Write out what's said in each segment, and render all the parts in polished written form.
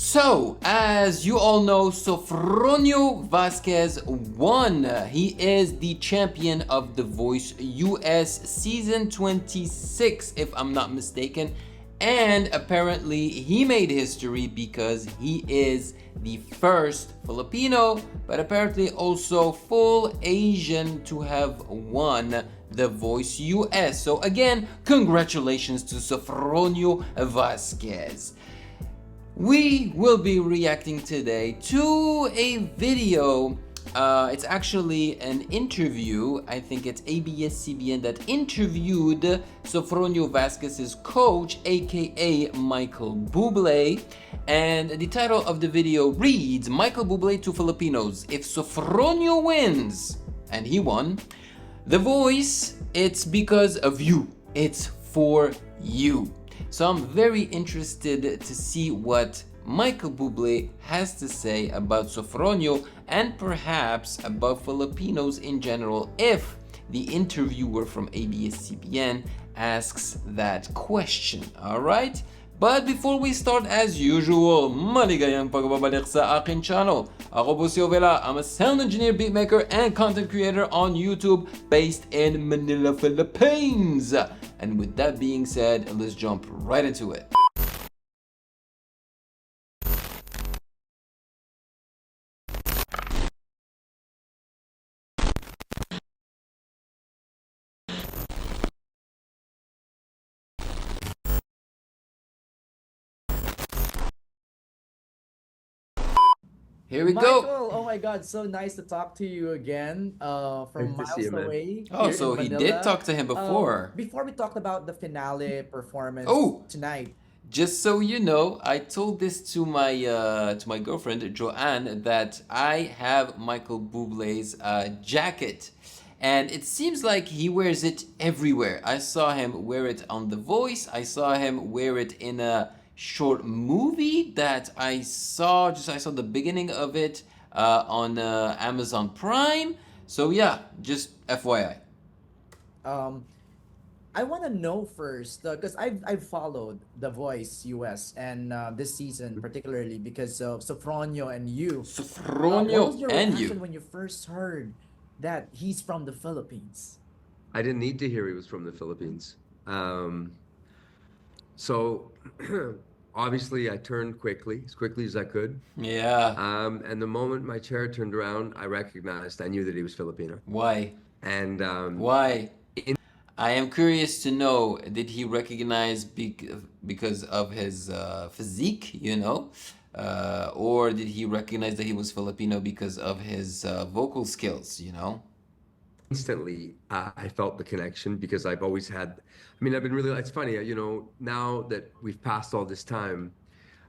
So, as you all know, Sofronio Vasquez won. He is the champion of The Voice US season 26, if I'm not mistaken. And apparently he made history because he is the first Filipino, but apparently also full Asian to have won The Voice US. So again, congratulations to Sofronio Vasquez. We will be reacting today to a video. It's actually an interview. I think it's ABS-CBN that interviewed Sofronio Vasquez's coach, aka Michael Bublé. And the title of the video reads, Michael Bublé to Filipinos, if Sofronio wins, and he won, The Voice, it's because of you. It's for you. So I'm very interested to see what Michael Bublé has to say about Sofronio and perhaps about Filipinos in general if the interviewer from ABS-CBN asks that question, alright? But before we start, as usual, maligayang pagbabalik sa akin channel. Ako po si Ovela. I'm a sound engineer, beatmaker, and content creator on YouTube based in Manila, Philippines. And with that being said, let's jump right into it. Here we Michael, go. oh my God, so nice to talk to you again from Nice to see miles you, man. away. Oh, Here so in he Manila. did talk to him before. Before we talk about the finale performance tonight. Just so you know, I told this to my girlfriend Joanne that I have Michael Bublé's jacket, and it seems like he wears it everywhere. I saw him wear it on The Voice. I saw him wear it in a short movie that I saw the beginning of it on Amazon Prime. So yeah, just FYI. I want to know first because I've followed The Voice US and this season particularly because of Sofronio and you. Sofronio what was your and reaction you. when you first heard that he's from the Philippines? I didn't need to hear he was from the Philippines. So obviously I turned as quickly as I could. Yeah. And the moment my chair turned around, I knew that he was Filipino. Why? And Why? I am curious to know, did he recognize because of his physique, you know? Or did he recognize that he was Filipino because of his vocal skills, you know? instantly I felt the connection because I've always had, I've been really, it's funny, now that we've passed all this time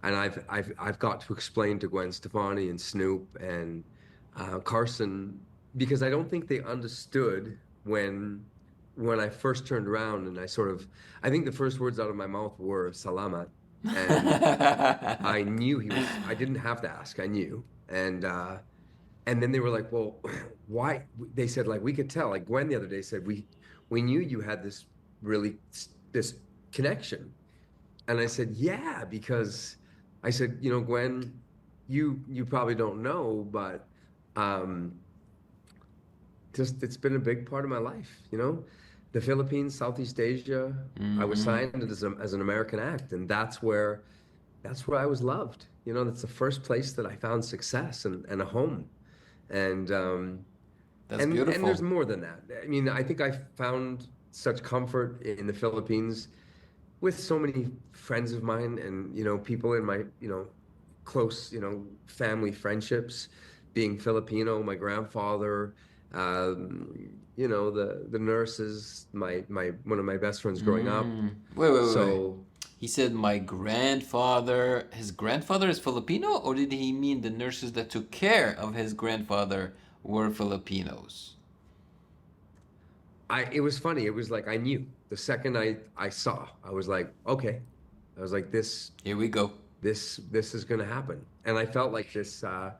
and I've got to explain to Gwen Stefani and Snoop and Carson, because I don't think they understood when I first turned around and I think the first words out of my mouth were salamat. And I knew I didn't have to ask, I knew. And then they were like, well, why? They said, like, we could tell. Like Gwen the other day said, we knew you had this connection. And I said, yeah, because I said, Gwen, you probably don't know, but it's been a big part of my life, The Philippines, Southeast Asia. I was signed as an American act, and that's where I was loved. That's the first place that I found success and a home. And That's beautiful. And there's more than that. I think I found such comfort in the Philippines with so many friends of mine and people in my close family friendships, being Filipino, my grandfather, the nurses, one of my best friends growing up. Wait. He said my grandfather, his grandfather is Filipino, or did he mean the nurses that took care of his grandfather were Filipinos? It was funny. It was like I knew the second I saw. I was like, okay. I was like, this. Here we go. This is gonna happen, and I felt like this. I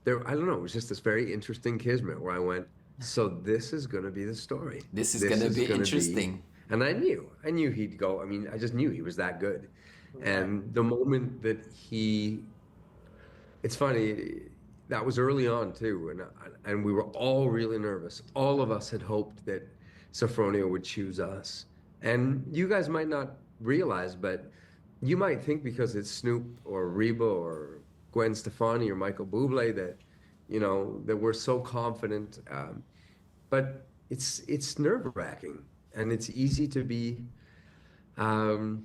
don't know. It was just this very interesting kismet where I went. So this is gonna be the story. This is gonna be interesting. And I knew he'd go. I mean, I just knew he was that good. Right. And the moment that it's funny, that was early on too, and we were all really nervous. All of us had hoped that Sofronio would choose us. And you guys might not realize, but you might think because it's Snoop or Reba or Gwen Stefani or Michael Bublé that, that we're so confident. But it's nerve-wracking, and um,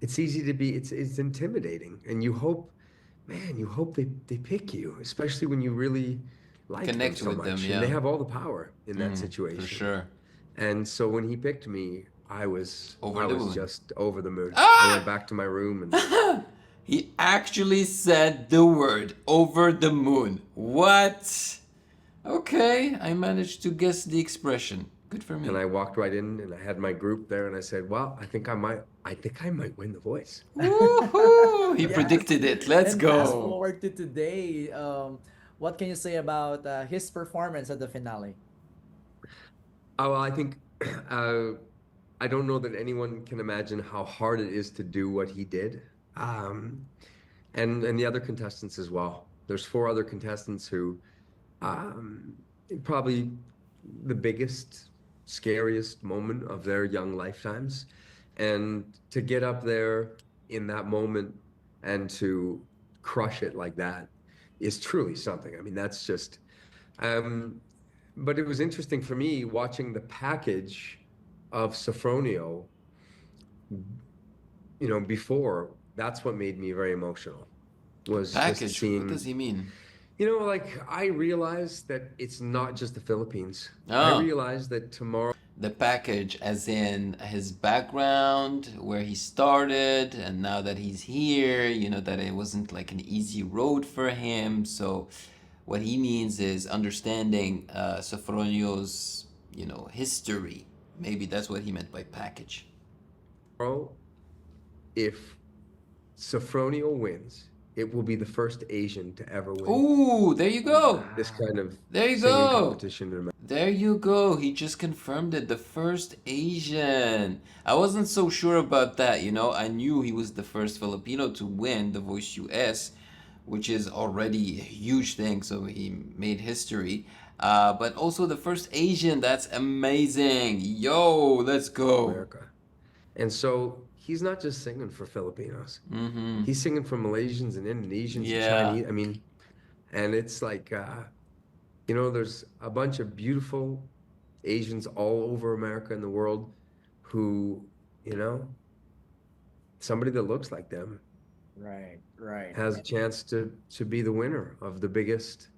it's intimidating, and you hope they pick you, especially when you really like them Connect so with them, much, and they yeah. have all the power in that For situation. sure. And so when he picked me, Over I the was moon. just over the moon. I went Ah! back to my room and He actually said the word over the moon. What? Okay, I managed to guess the expression. Good for me. I walked right in and I had my group there and I said, "Well, I think I might win the voice." Woohoo! He Yes. predicted it. Let's And fast go. forward to today. What can you say about his performance at the finale? Oh, well, I think uh, I don't know that anyone can imagine how hard it is to do what he did, um, and the other contestants as well. There's four other contestants who um, probably the biggest, scariest moment of their young lifetimes, and to get up there in that moment and to crush it like that is truly something. I mean, that's just. Um, but it was interesting for me watching the package of Sofronio, before. That's what made me very emotional, was just Package. What seeing, does he mean? like I realized that it's not just the Philippines. I Oh, realized that tomorrow, the package, as in his background, where he started, and now that he's here, that it wasn't like an easy road for him. So, what he means is understanding Sofronio's, history. Maybe that's what he meant by package. if Sofronio wins, it will be the first Asian to ever win Ooh, there you go. this Wow. kind of There you singing go. competition in America. There you go. He just confirmed it. The first Asian. I wasn't so sure about that, I knew he was the first Filipino to win The Voice US, which is already a huge thing, so he made history. But also the first Asian. That's amazing. Yo, let's go. And so he's not just singing for Filipinos. Mm-hmm. He's singing for Malaysians and Indonesians and Yeah. Chinese. I mean, and it's like, there's a bunch of beautiful Asians all over America and the world who, you know, somebody that looks like them Right, right. has a chance to be the winner of the biggest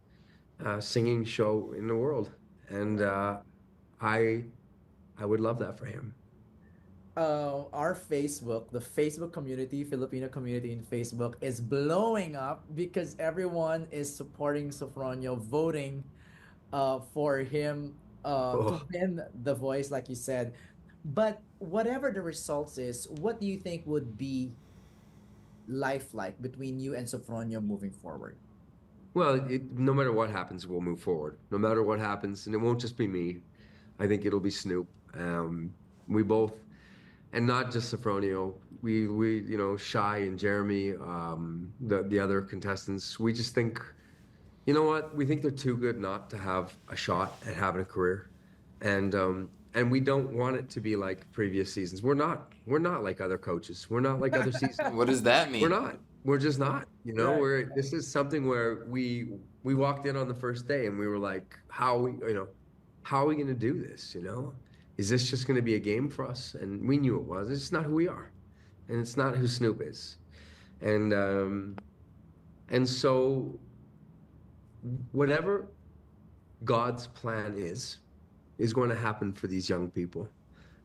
singing show in the world. And I I would love that for him. Our Facebook, the Facebook community, Filipino community in Facebook, is blowing up because everyone is supporting Sofronio, voting for him to Oh, win the voice, like you said. But whatever the results is, what do you think would be life like between you and Sofronio moving forward? well, no matter what happens, we'll move forward. No matter what happens, and it won't just be me. I think it'll be Snoop. We both, and not just Sofronio. We Shy and Jeremy, the other contestants. We just think, you know what? We think they're too good not to have a shot at having a career, and we don't want it to be like previous seasons. We're not. We're not like other coaches. We're not like other seasons. What does that We're mean? not. We're just not. Right. This is something where we walked in on the first day and we were like, how are we going to do this? Is this just going to be a game for us? And we knew it was. It's not who we are, and it's not who Snoop is, and so whatever God's plan is going to happen for these young people.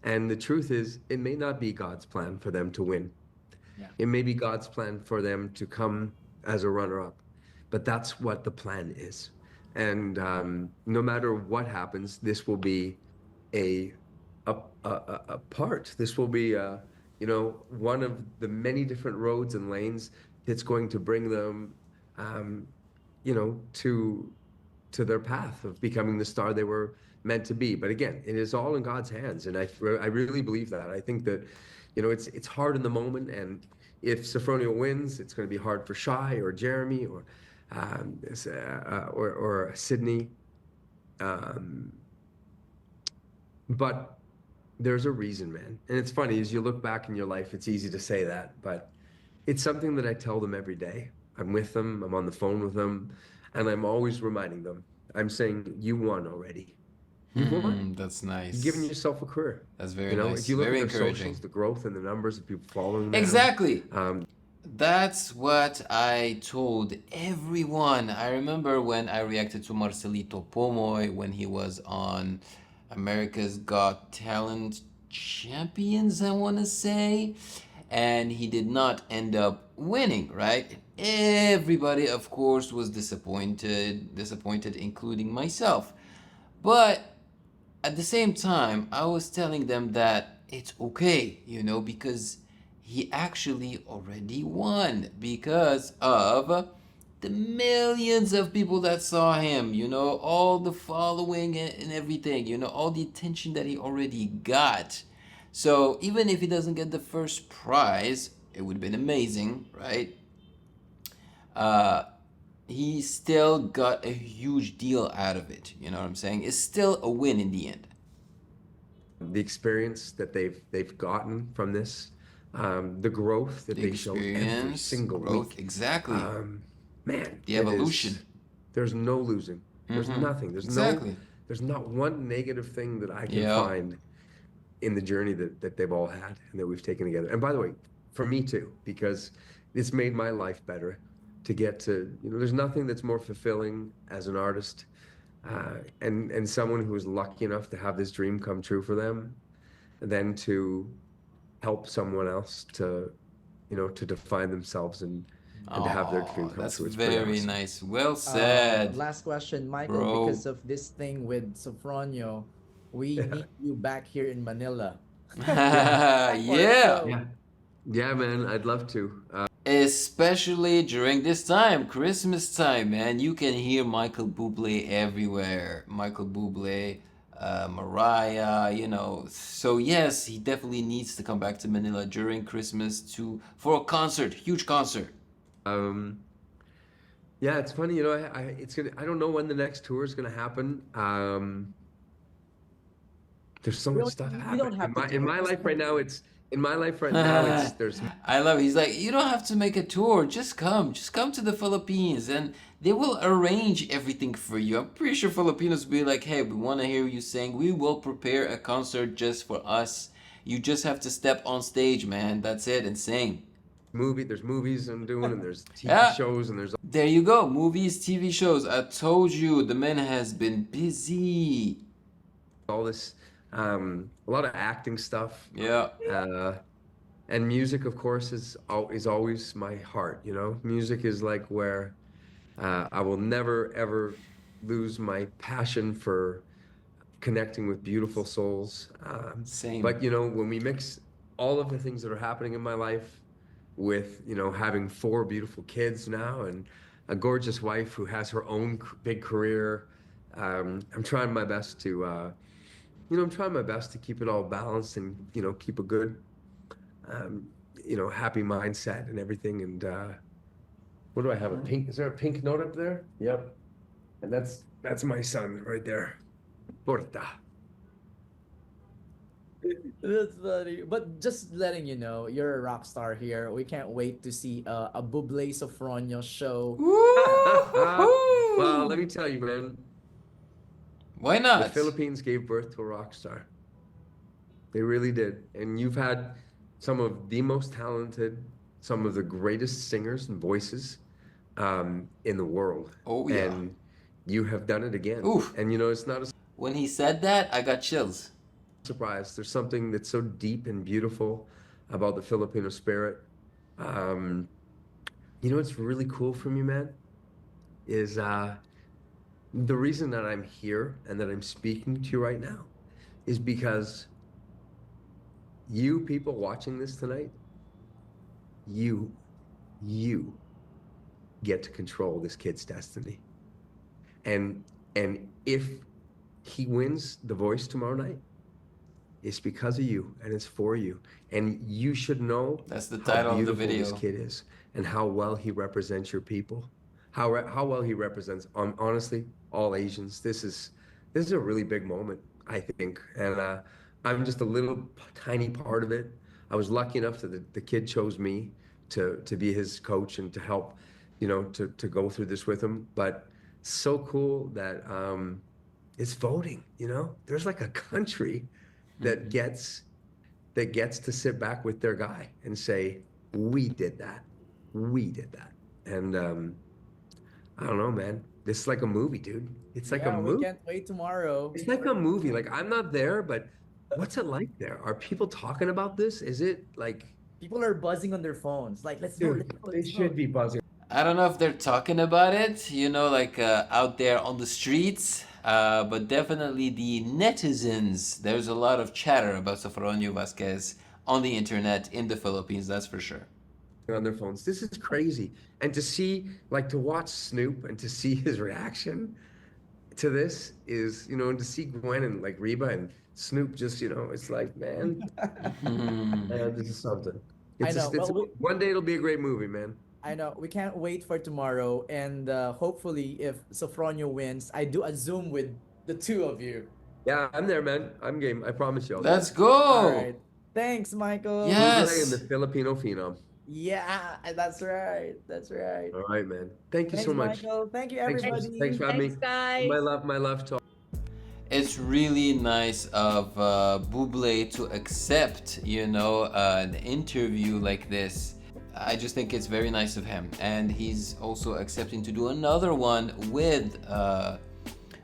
And the truth is, it may not be God's plan for them to win. Yeah. It may be God's plan for them to come as a runner-up, but that's what the plan is. And no matter what happens, this will be a a part. This will be one of the many different roads and lanes that's going to bring them, um, to their path of becoming the star they were meant to be. But again, it is all in God's hands, and I really believe that. I think that, you know, it's hard in the moment, and if Sofronio wins, it's going to be hard for Shai or Jeremy or Sydney. But there's a reason, man. And it's funny, as you look back in your life, it's easy to say that, but it's something that I tell them every day. I'm with them, I'm on the phone with them, and I'm always reminding them. I'm saying, you won already. You've won. That's You've given nice. yourself a career. That's very You know, nice. if you look Very at their encouraging. socials, the growth and the numbers of people following them. Exactly. That's what I told everyone. I remember when I reacted to Marcelito Pomoy when he was on America's Got Talent Champions, I want to say, and he did not end up winning, right? Everybody, of course, was disappointed, including myself. But at the same time, I was telling them that it's okay, you know, because he actually already won because of the millions of people that saw him, you know, all the following and everything, you know, all the attention that he already got. So even if he doesn't get the first prize, it would have been amazing, right? He still got a huge deal out of it. You know what I'm saying? It's still a win in the end. The experience that they've gotten from this, the growth that The they show every experience, single growth, week. exactly. Man, The evolution. There's no losing. There's nothing. Exactly. There's not one negative thing that I can Yeah. find in the journey that they've all had and that we've taken together. And by the way, for me too, because it's made my life better to get to, you know, there's nothing that's more fulfilling as an artist and someone who is lucky enough to have this dream come true for them than to help someone else to, you know, to define themselves and to have their dream come That's true. It's pretty very awesome. nice. Well said. Last question, Michael. Bro. Because of this thing with Sofronio, we need you back here in Manila. Yeah. Yeah, man, I'd love to. Especially during this time, Christmas time, man. You can hear Michael Bublé everywhere. Michael Bublé, Mariah, you know. So yes, he definitely needs to come back to Manila during Christmas for a concert, huge concert. Yeah, it's funny, you know, I don't know when the next tour is gonna happen. There's so much stuff You happening don't have to in do my it. life right now. There's I love it. He's like, you don't have to make a tour. Just come to the Philippines, and they will arrange everything for you. I'm pretty sure Filipinos will be like, hey, we want to hear you sing. We will prepare a concert just for us. You just have to step on stage, man. That's it, and sing. there's movies I'm doing, and there's TV Yeah. shows, and there's There you go. Movies, TV shows. I told you, the man has been busy. all this, a lot of acting stuff. Yeah. And music, of course, is always my heart. You know, music is like where I will never ever lose my passion for connecting with beautiful souls. Same. But you know, when we mix all of the things that are happening in my life with, you know, having 4 beautiful kids now and a gorgeous wife who has her own big career, I'm trying my best to, I'm trying my best to keep it all balanced and, you know, keep a good, happy mindset and everything. And what do I have? Is there a pink note up there? Yep. And that's my son right there. Porta. That's funny. But just letting you know, you're a rock star here. We can't wait to see a Buble Sofronio show. Well, let me tell you, man. Why The not? Philippines gave birth to a rock star. They really did. And you've had some of the most talented, some of the greatest singers and voices in the world. Oh, yeah. And you have done it again. Oof. And you know, it's not a When he said that, I got chills. surprise. There's something that's so deep and beautiful about the Filipino spirit. You know what's really cool for me, man, is the reason that I'm here and that I'm speaking to you right now is because you people watching this tonight, you get to control this kid's destiny. And if he wins The Voice tomorrow night, it's because of you and it's for you. And you should know That's the how title of the beautiful this video. kid is and how well he represents your people, how well he represents, honestly, all Asians. This is a really big moment, I think. And I'm just a little tiny part of it. I was lucky enough that the kid chose me to be his coach and to help, you know, to go through this with him. But so cool that it's voting, you know? There's like a country that gets to sit back with their guy and say, we did that. We did that. And I don't know, man. This is like a movie, dude. It's like a Yeah, we movie. can't wait tomorrow. It's like a movie. Like, I'm not there, but what's it like there? Are people talking about this? Is it like, People are buzzing on their phones. Like, let's go, dude, let's go, they let's go. should be buzzing. I don't know if they're talking about it, you know, like out there on the streets, but definitely the netizens. There's a lot of chatter about Sofronio Vasquez on the internet in the Philippines, that's for sure. On their phones. This is crazy. And to see, like, to watch Snoop and to see his reaction to this is, you know, and to see Gwen and like Reba and Snoop just, you know, it's like, man, this is something. I know. One day it'll be a great movie, man. I know. We can't wait for tomorrow. And hopefully, if Sofronio wins, I do a Zoom with the two of you. Yeah, I'm there, man. I'm game. I promise you. Let's go! All right. Thanks, Michael. Yes. Buble and the Filipino phenom. Yeah, that's right. That's right. All right, man. Thank you Thanks, so much. Michael. Thank you, Thanks, everybody. thanks for having Thanks, me. guys. My love talk. It's really nice of Buble to accept, you know, an interview like this. I just think it's very nice of him. And he's also accepting to do another one with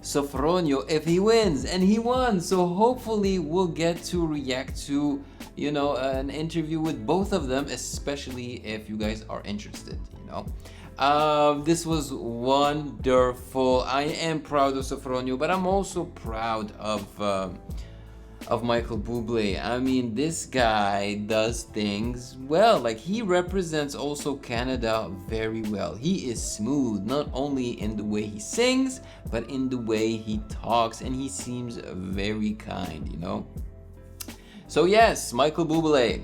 Sofronio if he wins. And he won. So hopefully we'll get to react to, you know, an interview with both of them, especially if you guys are interested, you know. This was wonderful. I am proud of Sofronio, but I'm also proud of Michael Bublé. I mean, this guy does things well. Like, he represents also Canada very well. He is smooth, not only in the way he sings, but in the way he talks, and he seems very kind, you know. So yes, Michael Bublé,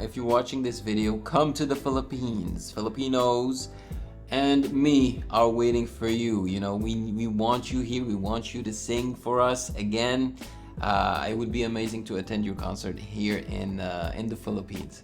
if you're watching this video, come to the Philippines. Filipinos and me are waiting for you. You know, we want you here. We want you to sing for us again. It would be amazing to attend your concert here in the Philippines.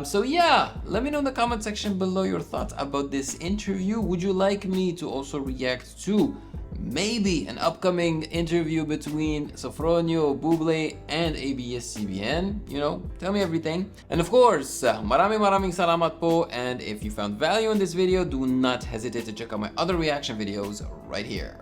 So yeah, let me know in the comment section below your thoughts about this interview. Would you like me to also react to maybe an upcoming interview between Sofronio, Buble, and ABS-CBN? You know, tell me everything. And of course, maraming salamat po. And if you found value in this video, do not hesitate to check out my other reaction videos right here.